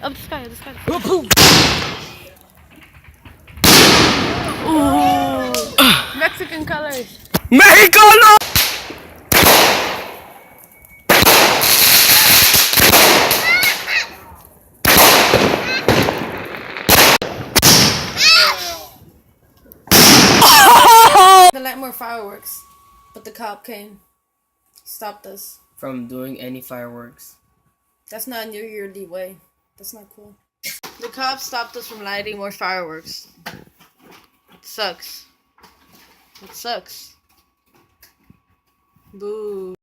Up the sky, the sky. Ooh. Mexican colors. Mexico, no! To light more fireworks, but the cop came, stopped us. From doing any fireworks. That's not a New Year's Eve way. That's not cool. The cops stopped us from lighting more fireworks. It sucks. It sucks. Boo.